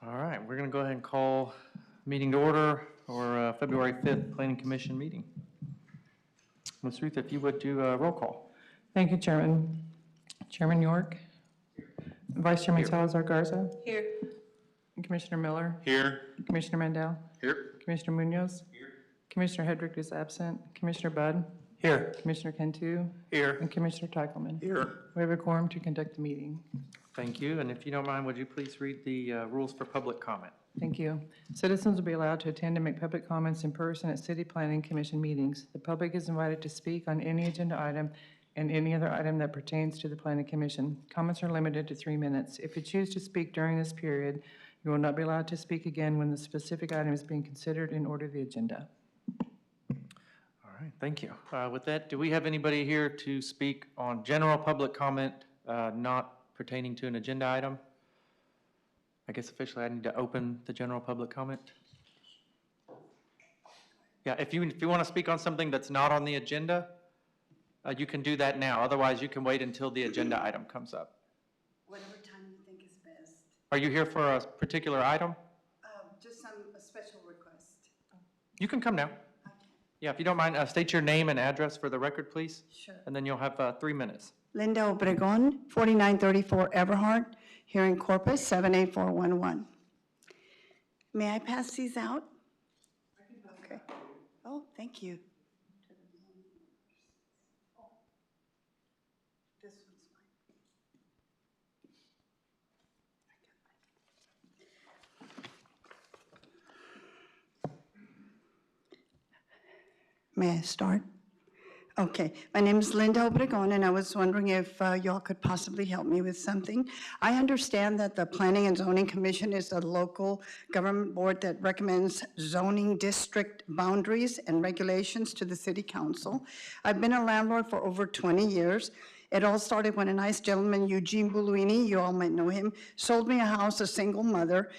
All right, we're going to go ahead and call meeting to order for February 5th Planning Commission meeting. Ms. Ruth, if you would do a roll call. Thank you, Chairman. Chairman York. Vice Chairman Here. Salazar Garza. Here. Commissioner Miller. Here. Commissioner Mandel. Here. Commissioner Munoz. Here. Commissioner Hedrick is absent. Commissioner Budd. Here. Commissioner Cantu. Here. And Commissioner Teichelman. Here. We have a quorum to conduct the meeting. Thank you, and if you don't mind, would you please read the rules for public comment? Thank you. Citizens will be allowed to attend and make public comments in person at City Planning Commission meetings. The public is invited to speak on any agenda item and any other item that pertains to the Planning Commission. Comments are limited to 3 minutes. If you choose to speak during this period, you will not be allowed to speak again when the specific item is being considered in order of the agenda. All right, thank you. With that, do we have anybody here to speak on general public comment not pertaining to an agenda item? I guess officially I need to open the general public comment. Yeah, if you want to speak on something that's not on the agenda, you can do that now. Otherwise, you can wait until the agenda item comes up. Whatever time you think is best. Are you here for a particular item? Just a special request. You can come now. Okay. Yeah, if you don't mind, state your name and address for the record, please. Sure. And then you'll have 3 minutes. Linda Obregon, 4934 Everhart, here in Corpus, 78411. May I pass these out? Okay. Oh, thank you. This one's mine. May I start? Okay, my name is Linda Obregon, and I was wondering if y'all could possibly help me with something. I understand that the Planning and Zoning Commission is a local government board that recommends zoning district boundaries and regulations to the City Council. I've been a landlord for over 20 years. It all started when a nice gentleman, Eugene Buluini, you all might know him, sold me a house, a single mother,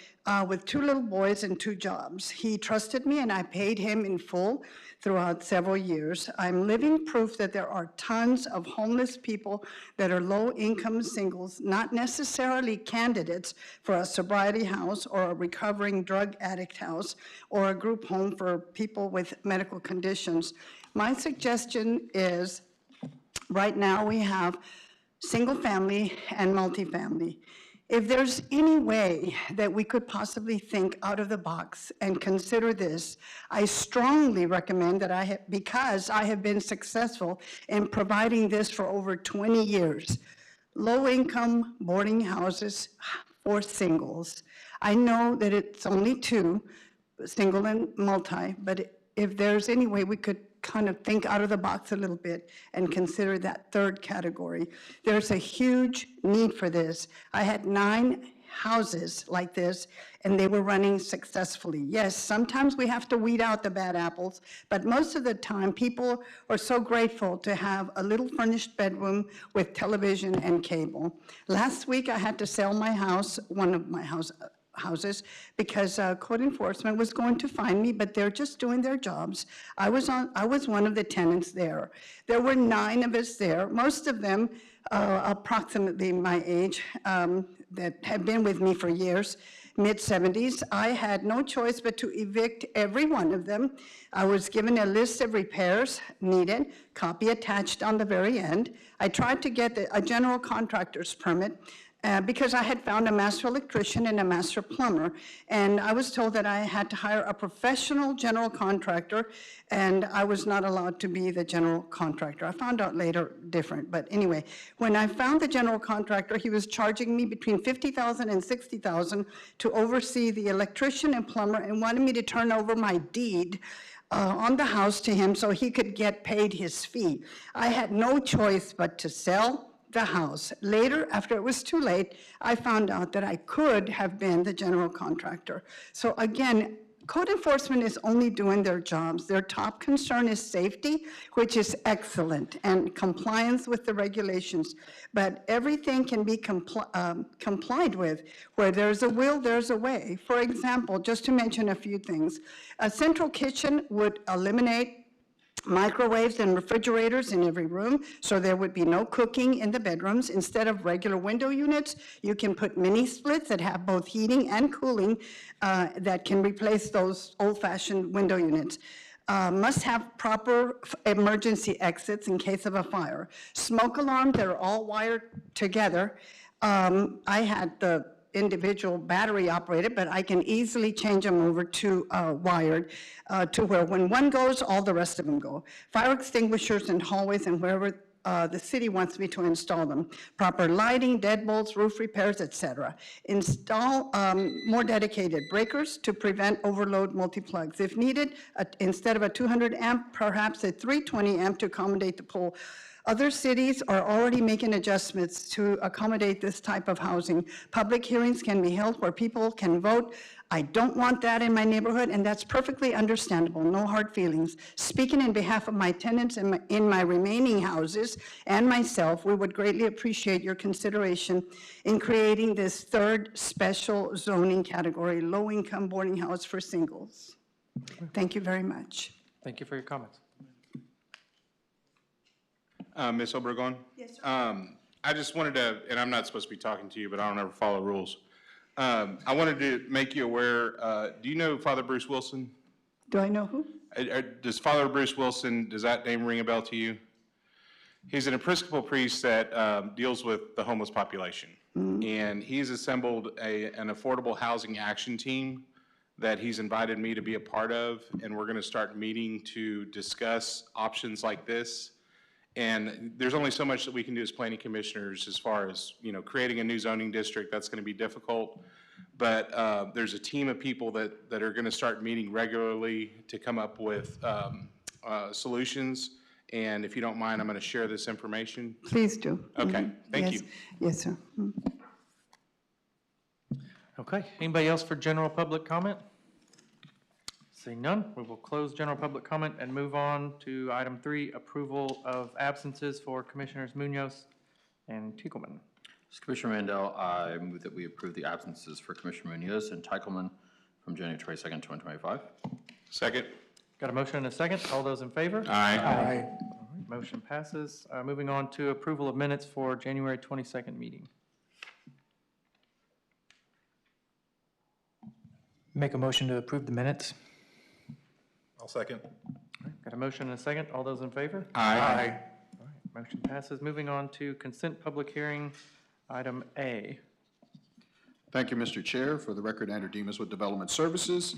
with 2 little boys and 2 jobs. He trusted me, and I paid him in full throughout several years. I'm living proof that there are tons of homeless people that are low-income singles, not necessarily candidates for a sobriety house or a recovering drug addict house or a group home for people with medical conditions. My suggestion is, right now we have single family and multifamily. If there's any way that we could possibly think out of the box and consider this, I strongly recommend that because I have been successful in providing this for over 20 years, low-income boarding houses for singles. I know that it's only 2, single and multi, but if there's any way we could kind of think out of the box a little bit and consider that 3rd category. There's a huge need for this. I had 9 houses like this, and they were running successfully. Yes, sometimes we have to weed out the bad apples, but most of the time, people are so grateful to have a little furnished bedroom with television and cable. Last week, I had to sell my house, one of my houses, because code enforcement was going to find me, but they're just doing their jobs. I was one of the tenants there. There were 9 of us there, most of them approximately my age, that have been with me for years, mid-70s. I had no choice but to evict every one of them. I was given a list of repairs needed, copy attached on the very end. I tried to get a general contractor's permit, because I had found a master electrician and a master plumber, and I was told that I had to hire a professional general contractor, and I was not allowed to be the general contractor. I found out later different, but anyway, when I found the general contractor, he was charging me between $50,000 and $60,000 to oversee the electrician and plumber, and wanted me to turn over my deed on the house to him so he could get paid his fee. I had no choice but to sell the house. Later, after it was too late, I found out that I could have been the general contractor. So again, code enforcement is only doing their jobs. Their top concern is safety, which is excellent, and compliance with the regulations. But everything can be complied with. Where there's a will, there's a way. For example, just to mention a few things, a central kitchen would eliminate microwaves and refrigerators in every room, so there would be no cooking in the bedrooms. Instead of regular window units, you can put mini splits that have both heating and cooling that can replace those old-fashioned window units. Must have proper emergency exits in case of a fire. Smoke alarms that are all wired together. I had the individual battery operated, but I can easily change them over to wired to where when one goes, all the rest of them go. Fire extinguishers in hallways and wherever the city wants me to install them. Proper lighting, deadbolts, roof repairs, etc. Install more dedicated breakers to prevent overload multi-plugs. If needed, instead of a 200 amp, perhaps a 320 amp to accommodate the pole. Other cities are already making adjustments to accommodate this type of housing. Public hearings can be held where people can vote. I don't want that in my neighborhood, and that's perfectly understandable, no hard feelings. Speaking in behalf of my tenants in my remaining houses and myself, we would greatly appreciate your consideration in creating this third special zoning category, low-income boarding house for singles. Thank you very much. Thank you for your comments. Ms. Obregon? Yes, sir. I just wanted to, and I'm not supposed to be talking to you, but I don't ever follow rules. I wanted to make you aware, do you know Father Bruce Wilson? Do I know who? Does Father Bruce Wilson, does that name ring a bell to you? He's an Episcopal priest that deals with the homeless population. And he's assembled an affordable housing action team that he's invited me to be a part of, and we're gonna start meeting to discuss options like this. And there's only so much that we can do as planning commissioners as far as, you know, creating a new zoning district. That's going to be difficult. But there's a team of people that are going to start meeting regularly to come up with solutions. And if you don't mind, I'm going to share this information. Please do. Okay, thank Yes. you. Yes, sir. Okay, anybody else for general public comment? Seeing none, we will close general public comment and move on to item 3, approval of absences for Commissioners Munoz and Tiegelman. Commissioner Mandel, I move that we approve the absences for Commissioner Munoz and Teichelman from January 22nd, 2025. Second. Got a motion and a second. All those in favor? Aye. All right, motion passes. Moving on to approval of minutes for January 22nd meeting. Make a motion to approve the minutes. I'll second. Got a motion and a second. All those in favor? Aye. All right, motion passes. Moving on to consent public hearing, item A. Thank you, Mr. Chair. For the record, Andrew Demas with Development Services.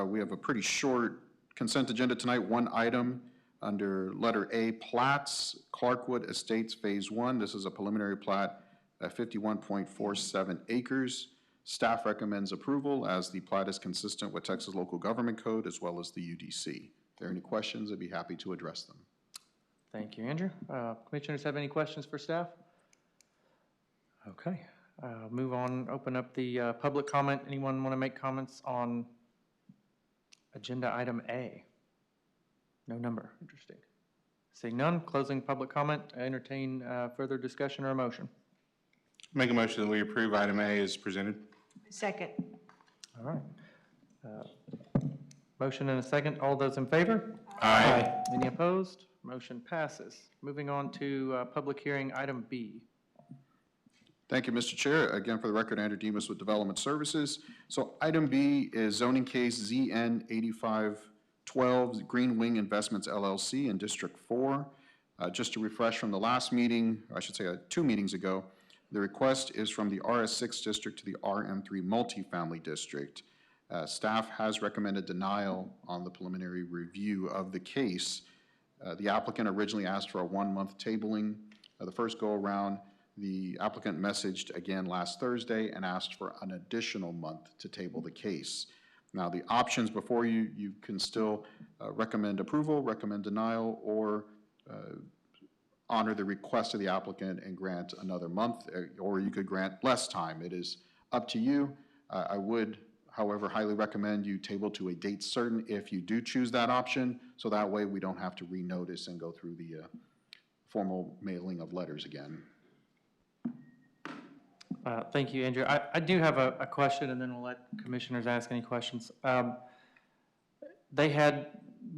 We have a pretty short consent agenda tonight. One item under letter A, plats, Clarkwood Estates Phase 1. This is a preliminary plat at 51.47 acres. Staff recommends approval as the plat is consistent with Texas Local Government Code as well as the UDC. If there are any questions, I'd be happy to address them. Thank you, Andrew. Commissioners have any questions for staff? Okay, move on, open up the public comment. Anyone want to make comments on agenda item A? No number, interesting. Seeing none, closing public comment. Entertain further discussion or a motion. Make a motion that we approve item A as presented. Second. All right. Motion and a second. All those in favor? Aye. Any opposed? Motion passes. Moving on to public hearing item B. Thank you, Mr. Chair. Again, for the record, Andrew Demas with Development Services. So item B is zoning case ZN 8512 Green Wing Investments LLC in District 4. Just to refresh from the last meeting, or I should say 2 meetings ago, the request is from the RS6 district to the RM3 multifamily district. Staff has recommended denial on the preliminary review of the case. The applicant originally asked for a 1-month tabling. The first go-around, the applicant messaged again last Thursday and asked for an additional month to table the case. Now, the options before you, you can still recommend approval, recommend denial, or honor the request of the applicant and grant another month, or you could grant less time. It is up to you. I would, however, highly recommend you table to a date certain if you do choose that option, so that way we don't have to renotice and go through the formal mailing of letters again. Thank you, Andrew. I do have a question, and then we'll let commissioners ask any questions. They had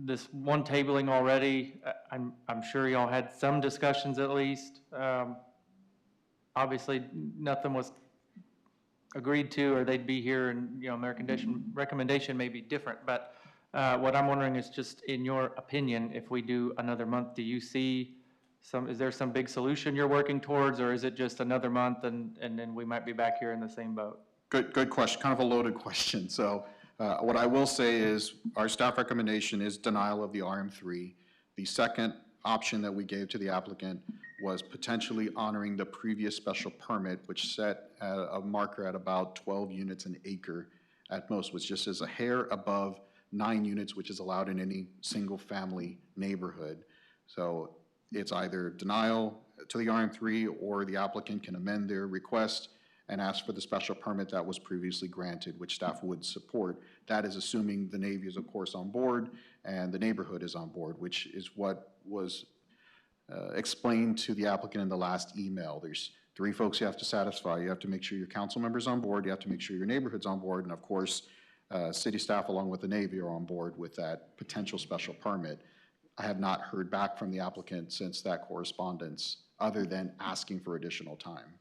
this one tabling already. I'm sure y'all had some discussions at least. Obviously, nothing was agreed to, or they'd be here, and, you know, their recommendation may be different. But what I'm wondering is just, in your opinion, if we do another month, do you see is there some big solution you're working towards, or is it just another month and then we might be back here in the same boat? Good question, kind of a loaded question. So what I will say is our staff recommendation is denial of the RM3. The second option that we gave to the applicant was potentially honoring the previous special permit, which set a marker at about 12 units an acre at most, which just is a hair above 9 units, which is allowed in any single-family neighborhood. So it's either denial to the RM3, or the applicant can amend their request and ask for the special permit that was previously granted, which staff would support. That is assuming the Navy is, of course, on board and the neighborhood is on board, which is what was explained to the applicant in the last email. There's 3 folks you have to satisfy. You have to make sure your council member's on board, you have to make sure your neighborhood's on board, and of course, city staff along with the Navy are on board with that potential special permit. I have not heard back from the applicant since that correspondence, other than asking for additional time.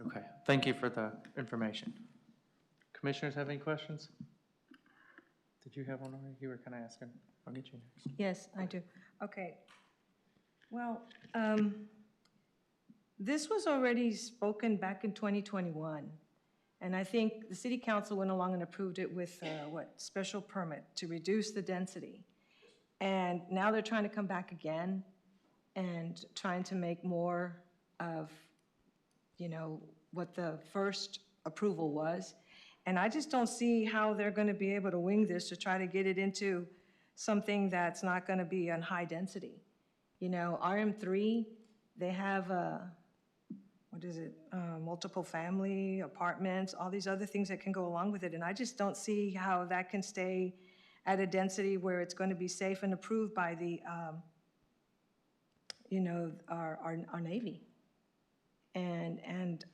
Okay, thank you for the information. Commissioners have any questions? Did you have one already? You were kind of asking. I'll get you next. Yes, I do. Okay. Well, this was already spoken back in 2021, and I think the city council went along and approved it with, special permit to reduce the density. And now they're trying to come back again and trying to make more of, you know, what the first approval was. And I just don't see how they're going to be able to wing this to try to get it into something that's not going to be on high density. You know, RM3, they have, multiple family apartments, all these other things that can go along with it. And I just don't see how that can stay at a density where it's going to be safe and approved by the, our Navy. And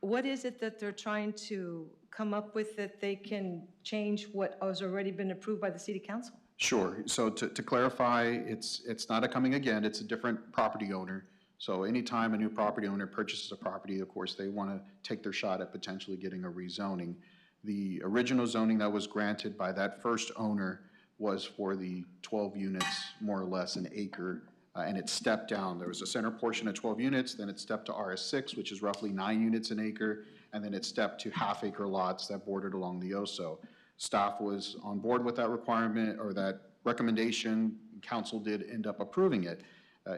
what is it that they're trying to come up with that they can change what has already been approved by the city council? Sure. So to clarify, it's not a coming again, it's a different property owner. So anytime a new property owner purchases a property, of course, they want to take their shot at potentially getting a rezoning. The original zoning that was granted by that first owner was for the 12 units, more or less an acre, and it stepped down. There was a center portion of 12 units, then it stepped to RS6, which is roughly 9 units an acre, and then it stepped to half-acre lots that bordered along the OSO. Staff was on board with that requirement, or that recommendation. Council did end up approving it.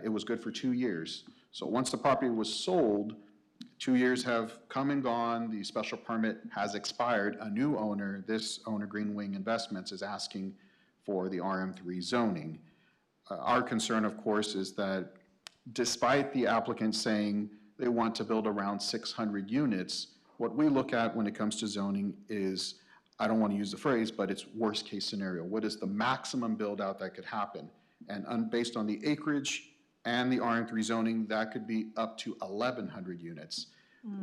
It was good for 2 years. So once the property was sold, 2 years have come and gone, the special permit has expired. A new owner, this owner, Green Wing Investments, is asking for the RM3 zoning. Our concern, of course, is that despite the applicant saying they want to build around 600 units, what we look at when it comes to zoning is, I don't want to use the phrase, but it's worst case scenario. What is the maximum build out that could happen? And based on the acreage and the RM3 zoning, that could be up to 1,100 units.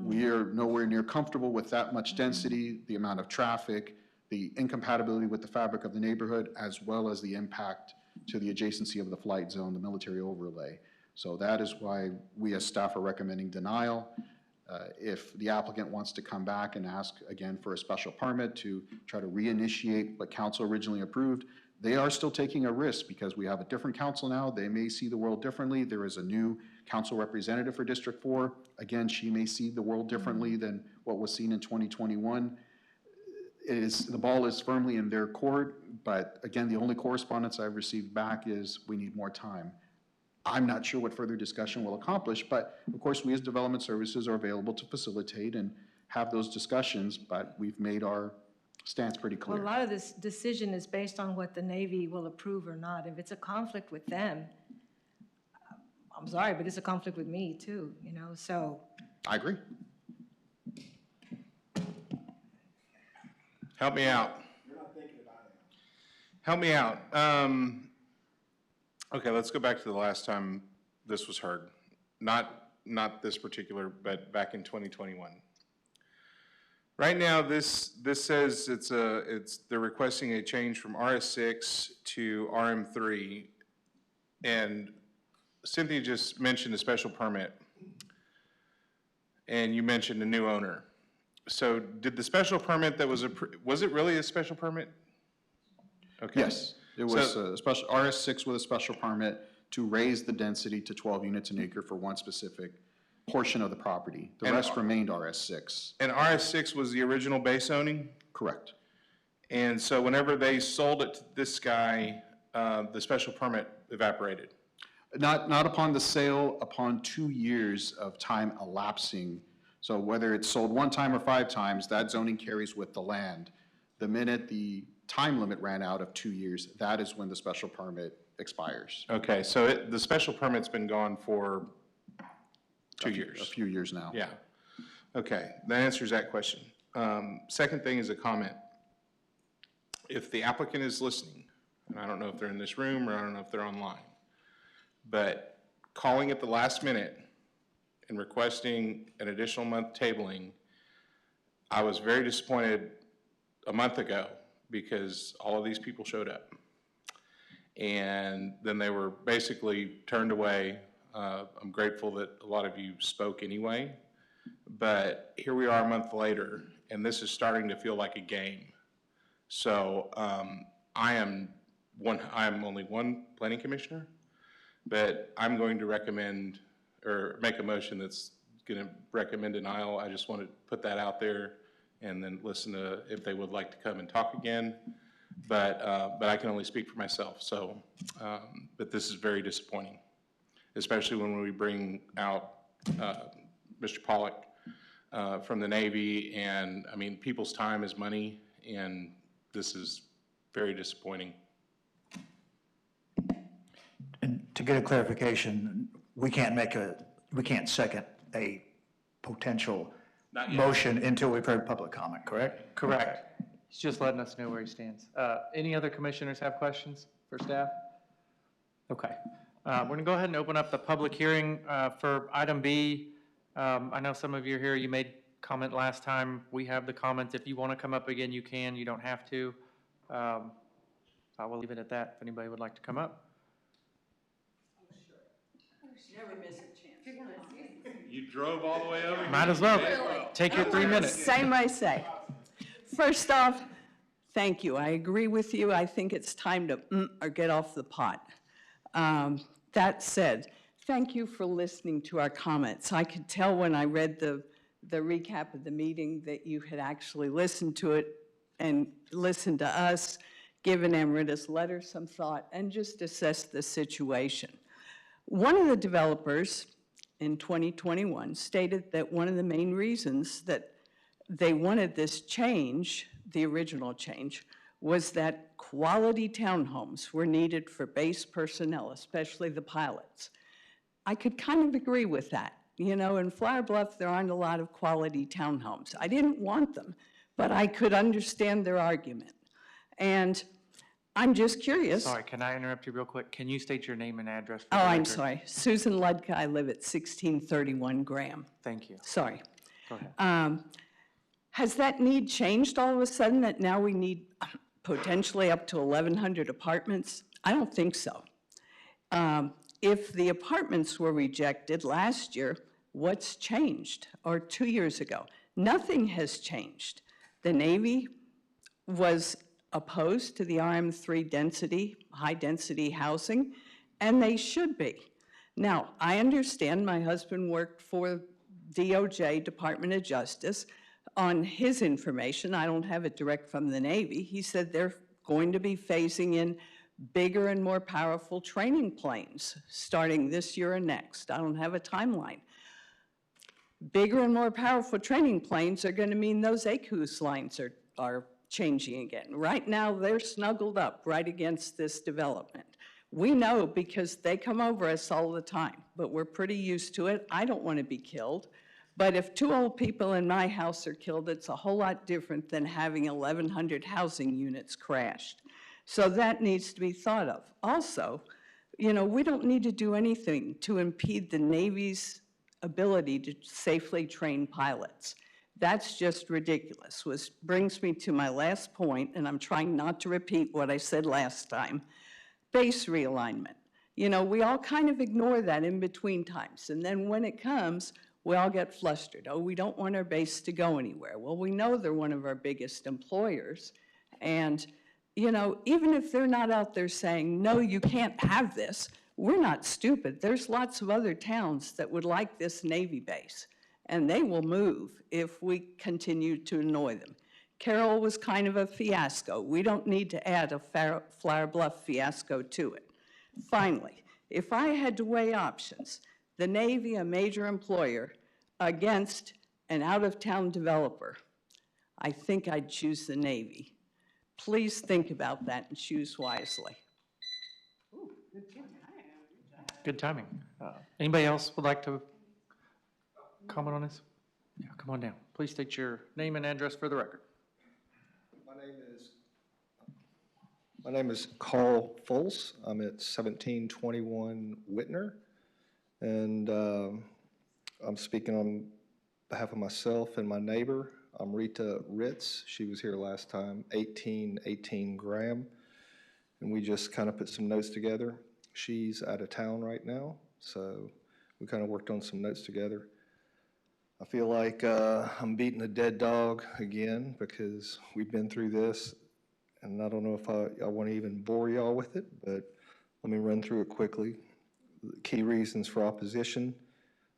We are nowhere near comfortable with that much density, the amount of traffic, the incompatibility with the fabric of the neighborhood, as well as the impact to the adjacency of the flight zone, the military overlay. So that is why we as staff are recommending denial. If the applicant wants to come back and ask again for a special permit to try to reinitiate what council originally approved, they are still taking a risk because we have a different council now. They may see the world differently. There is a new council representative for District 4. Again, she may see the world differently than what was seen in 2021. The ball is firmly in their court, but again, the only correspondence I've received back is we need more time. I'm not sure what further discussion will accomplish, but of course, we as Development Services are available to facilitate and have those discussions, but we've made our stance pretty clear. Well, a lot of this decision is based on what the Navy will approve or not. If it's a conflict with them, I'm sorry, but it's a conflict with me too, you know, so. I agree. Help me out. You're not thinking about it. Help me out. Okay, let's go back to the last time this was heard. Not this particular, but back in 2021. Right now, this says they're requesting a change from RS6 to RM3. And Cynthia just mentioned a special permit. And you mentioned a new owner. So did the special permit that was it really a special permit? Okay. Yes, it was a special, RS6 with a special permit to raise the density to 12 units an acre for one specific portion of the property. The And rest remained RS6. And RS6 was the original base zoning? Correct. And so whenever they sold it to this guy, the special permit evaporated? Not upon the sale, upon 2 years of time elapsing. So whether it's sold one time or 5 times, that zoning carries with the land. The minute the time limit ran out of 2 years, that is when the special permit expires. Okay, so the special permit's been gone for 2 years? A few years now. Yeah. Okay, that answers that question. Second thing is a comment. If the applicant is listening, and I don't know if they're in this room or I don't know if they're online, but calling at the last minute and requesting an additional month tabling, I was very disappointed a month ago because all of these people showed up. And then they were basically turned away. I'm grateful that a lot of you spoke anyway, but here we are a month later, and this is starting to feel like a game. So I am only one planning commissioner, but I'm going to recommend or make a motion that's going to recommend denial. I just want to put that out there and then listen to if they would like to come and talk again. But I can only speak for myself. So, but this is very disappointing, especially when we bring out Mr. Pollock from the Navy. And I mean, people's time is money, and this is very disappointing. And to get a clarification, we can't second a potential motion until we've heard public comment, correct? Correct. He's just letting us know where he stands. Any other commissioners have questions for staff? Okay. We're going to go ahead and open up the public hearing for item B. I know some of you are here. You made comment last time. We have the comments. If you want to come up again, you can. You don't have to. I will leave it at that if anybody would like to come up. You drove all the way over? Might as well. Take your 3 minutes. Same I say. First off, thank you. I agree with you. I think it's time to or get off the pot. That said, thank you for listening to our comments. I could tell when I read the recap of the meeting that you had actually listened to it and listened to us, given Amrita's letter some thought, and just assessed the situation. One of the developers in 2021 stated that one of the main reasons that they wanted this change, the original change, was that quality townhomes were needed for base personnel, especially the pilots. I could kind of agree with that. You know, in Flower Bluff, there aren't a lot of quality townhomes. I didn't want them, but I could understand their argument. And I'm just curious. Sorry, can I interrupt you real quick? Can you state your name and address? For Oh, the I'm record? sorry. Susan Ludka, I live at 1631 Graham. Thank you. Sorry. Go ahead. Has that need changed all of a sudden, that now we need potentially up to 1,100 apartments? I don't think so. If the apartments were rejected last year, what's changed? Or 2 years ago? Nothing has changed. The Navy was opposed to the RM3 density, high-density housing, and they should be. Now, I understand my husband worked for DOJ, Department of Justice, on his information. I don't have it direct from the Navy. He said they're going to be phasing in bigger and more powerful training planes starting this year and next. I don't have a timeline. Bigger and more powerful training planes are going to mean those ACUS lines are changing again. Right now, they're snuggled up right against this development. We know because they come over us all the time, but we're pretty used to it. I don't want to be killed. But if 2 old people in my house are killed, it's a whole lot different than having 1,100 housing units crashed. So that needs to be thought of. Also, you know, we don't need to do anything to impede the Navy's ability to safely train pilots. That's just ridiculous, which brings me to my last point, and I'm trying not to repeat what I said last time. Base realignment. You know, we all kind of ignore that in between times, and then when it comes, we all get flustered. Oh, we don't want our base to go anywhere. Well, we know they're one of our biggest employers, and, you know, even if they're not out there saying, no, you can't have this, we're not stupid. There's lots of other towns that would like this Navy base, and they will move if we continue to annoy them. Carroll was kind of a fiasco. We don't need to add a Flower Bluff fiasco to it. Finally, if I had to weigh options, the Navy, a major employer, against an out-of-town developer, I think I'd choose the Navy. Please think about that and choose wisely. Good timing. Anybody else would like to comment on this? Yeah, come on down. Please state your name and address for the record. My name is Carl Fultz. I'm at 1721 Whitner, and I'm speaking on behalf of myself and my neighbor. I'm Rita Ritz. She was here last time, 1818 Graham, and we just kind of put some notes together. She's out of town right now, so we kind of worked on some notes together. I feel like I'm beating a dead dog again because we've been through this, and I don't know if I want to even bore y'all with it, but let me run through it quickly. The key reasons for opposition: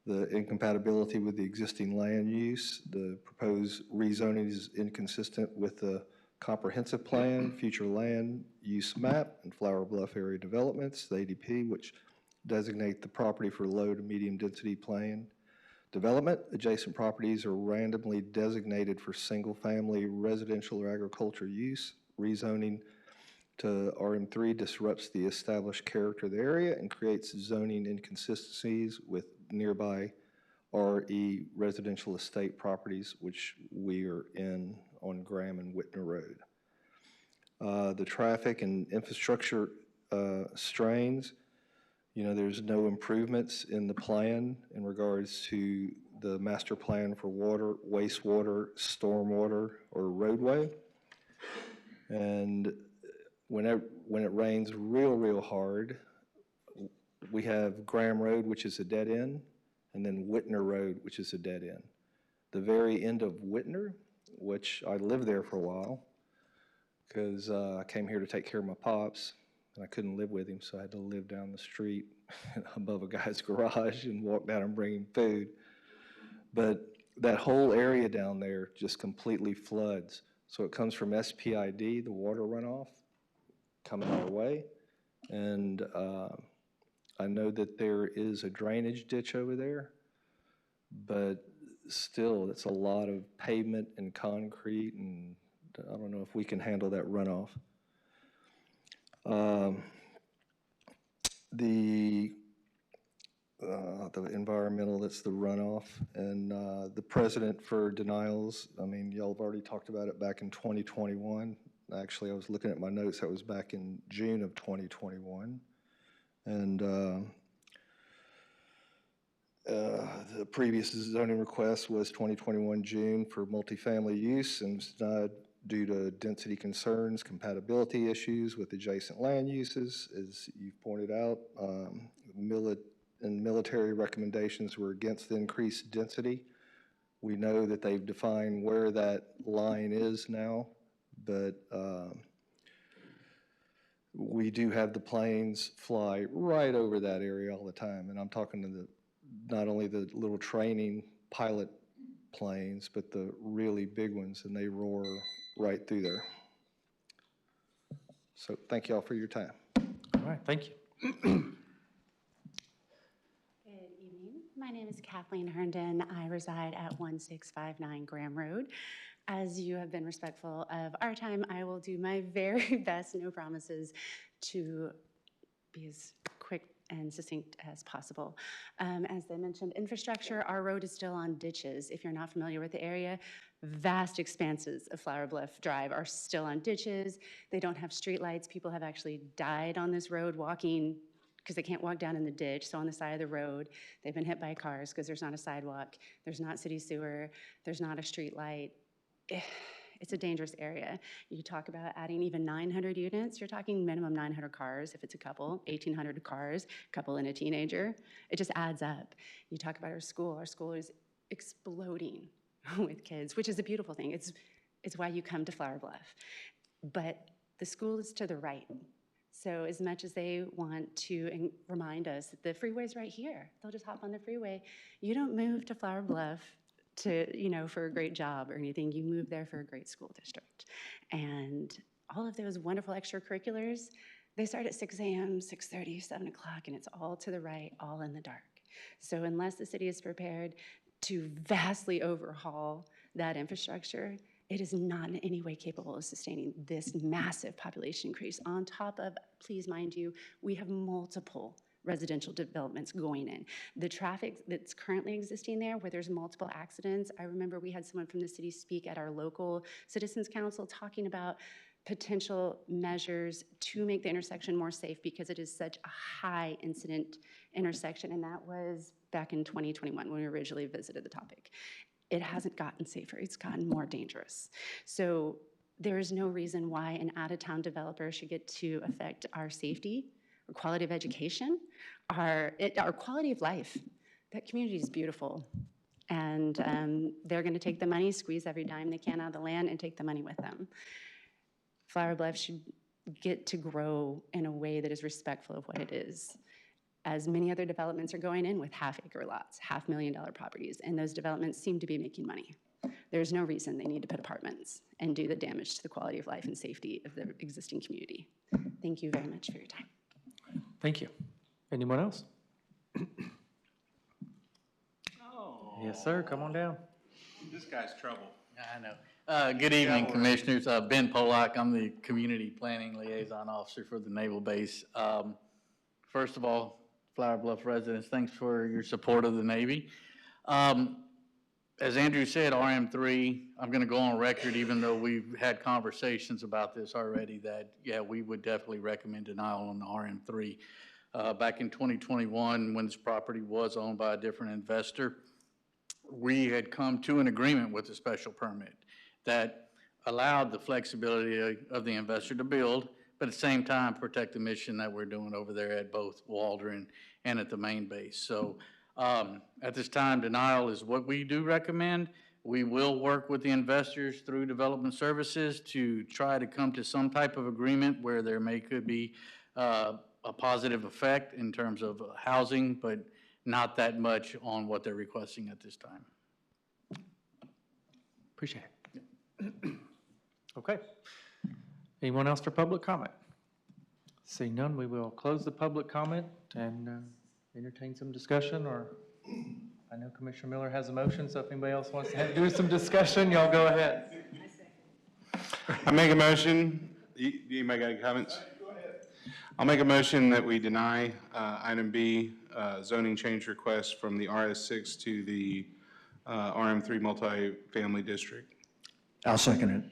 the incompatibility with the existing land use, the proposed rezoning is inconsistent with the comprehensive plan, future land use map, and Flower Bluff area developments, the ADP, which designate the property for low to medium density plan development. Adjacent properties are randomly designated for single-family residential or agriculture use. Rezoning to RM3 disrupts the established character of the area and creates zoning inconsistencies with nearby RE residential estate properties, which we are in on Graham and Whitner Road. The traffic and infrastructure strains. You know, there's no improvements in the plan in regards to the master plan for water, wastewater, stormwater, or roadway. And when it rains real hard, we have Graham Road, which is a dead end, and then Whitner Road, which is a dead end. The very end of Whitner, which I lived there for a while, because I came here to take care of my pops, and I couldn't live with him, so I had to live down the street above a guy's garage and walk down and bring him food. But that whole area down there just completely floods. So it comes from SPID, the water runoff, coming our way. And I know that there is a drainage ditch over there, but still, it's a lot of pavement and concrete, and I don't know if we can handle that runoff. The environmental, that's the runoff, and the precedent for denials, I mean, y'all have already talked about it back in 2021. Actually, I was looking at my notes, that was back in June of 2021. And the previous zoning request was 2021 June for multifamily use, and was denied due to density concerns, compatibility issues with adjacent land uses, as you've pointed out. Military recommendations were against the increased density. We know that they've defined where that line is now, but we do have the planes fly right over that area all the time, and I'm talking to not only the little training pilot planes, but the really big ones, and they roar right through there. So thank you all for your time. All right, thank you. Good evening. My name is Kathleen Herndon. I reside at 1659 Graham Road. As you have been respectful of our time, I will do my very best, no promises, to be as quick and succinct as possible. As they mentioned, infrastructure, our road is still on ditches. If you're not familiar with the area, vast expanses of Flower Bluff Drive are still on ditches. They don't have streetlights. People have actually died on this road walking because they can't walk down in the ditch. So on the side of the road, they've been hit by cars because there's not a sidewalk, there's not city sewer, there's not a street light. It's a dangerous area. You talk about adding even 900 units, you're talking minimum 900 cars if it's a couple, 1,800 cars, couple and a teenager. It just adds up. You talk about our school is exploding with kids, which is a beautiful thing. It's why you come to Flower Bluff. But the school is to the right. So as much as they want to remind us that the freeway's right here, they'll just hop on the freeway. You don't move to Flower Bluff for a great job or anything. You move there for a great school district. And all of those wonderful extracurriculars, they start at 6 a.m., 6:30, 7 o'clock, and it's all to the right, all in the dark. So unless the city is prepared to vastly overhaul that infrastructure, it is not in any way capable of sustaining this massive population increase. On top of, please mind you, we have multiple residential developments going in. The traffic that's currently existing there, where there's multiple accidents, I remember we had someone from the city speak at our local citizens council talking about potential measures to make the intersection more safe because it is such a high incident intersection, and that was back in 2021 when we originally visited the topic. It hasn't gotten safer, it's gotten more dangerous. So there is no reason why an out-of-town developer should get to affect our safety, our quality of education, our quality of life. That community is beautiful. And they're gonna take the money, squeeze every dime they can out of the land and take the money with them. Flower Bluff should get to grow in a way that is respectful of what it is. As many other developments are going in with half-acre lots, $500,000 properties, and those developments seem to be making money. There's no reason they need to put apartments and do the damage to the quality of life and safety of the existing community. Thank you very much for your time. Thank you. Anyone else? Yes, sir, come on down. This guy's trouble. I know. Good evening, Commissioners. Ben Polak, I'm the Community Planning Liaison Officer for the Naval Base. First of all, Flower Bluff residents, thanks for your support of the Navy. As Andrew said, RM3, I'm going to go on record, even though we've had conversations about this already, that, yeah, we would definitely recommend denial on the RM3. Back in 2021, when this property was owned by a different investor, we had come to an agreement with the special permit that allowed the flexibility of the investor to build, but at the same time protect the mission that we're doing over there at both Waldron and at the main base. So at this time, denial is what we do recommend. We will work with the investors through development services to try to come to some type of agreement where there could be a positive effect in terms of housing, but not that much on what they're requesting at this time. Appreciate it. Okay. Anyone else for public comment? Seeing none, we will close the public comment and entertain some discussion, or I know Commissioner Miller has a motion, so if anybody else wants to do some discussion, y'all go ahead. I make a motion. Anybody got any comments? Go ahead. I'll make a motion that we deny item B, zoning change request from the RS6 to the RM3 multifamily district. I'll second it.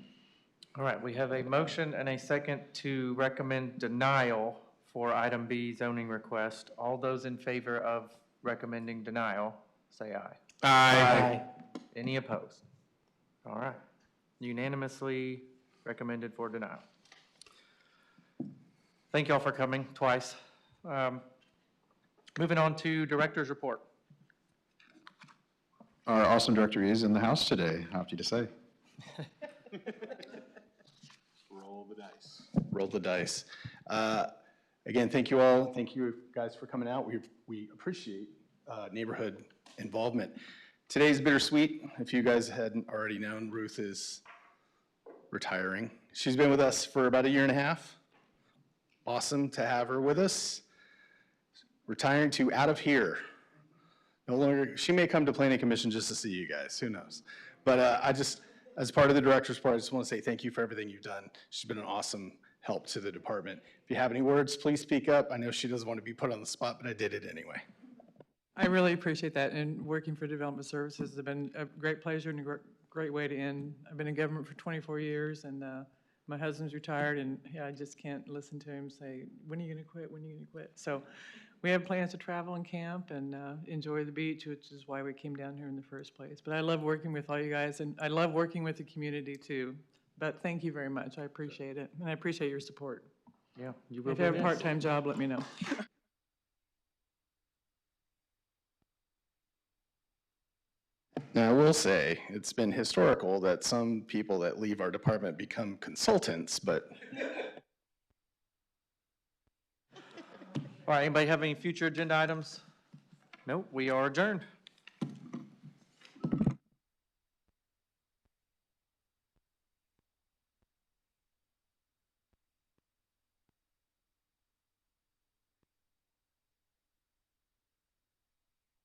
All right, we have a motion and a second to recommend denial for item B zoning request. All those in favor of recommending denial, say aye. Aye. Any opposed? All right, unanimously recommended for denial. Thank y'all for coming twice. Moving on to director's report. Our awesome director is in the house today, happy to say. Roll the dice. Roll the dice. Again, thank you all. Thank you guys for coming out. We appreciate neighborhood involvement. Today's bittersweet. If you guys hadn't already known, Ruth is retiring. She's been with us for about 1.5 years. Awesome to have her with us. Retiring to out of here. No longer, she may come to Planning Commission just to see you guys, who knows. But I just, as part of the director's part, I just want to say thank you for everything you've done. She's been an awesome help to the department. If you have any words, please speak up. I know she doesn't want to be put on the spot, but I did it anyway. I really appreciate that, and working for Development Services has been a great pleasure and a great way to end. I've been in government for 24 years, and My husband's retired, and yeah, I just can't listen to him say, when are you going to quit? When are you going to quit? So we have plans to travel and camp and enjoy the beach, which is why we came down here in the first place. But I love working with all you guys, and I love working with the community too. But thank you very much. I appreciate it, and I appreciate your support. Yeah, you will If be you have a missed. part-time job, let me know. Now, I will say, it's been historical that some people that leave our department become consultants, but All right, anybody have any future agenda items? Nope, we are adjourned.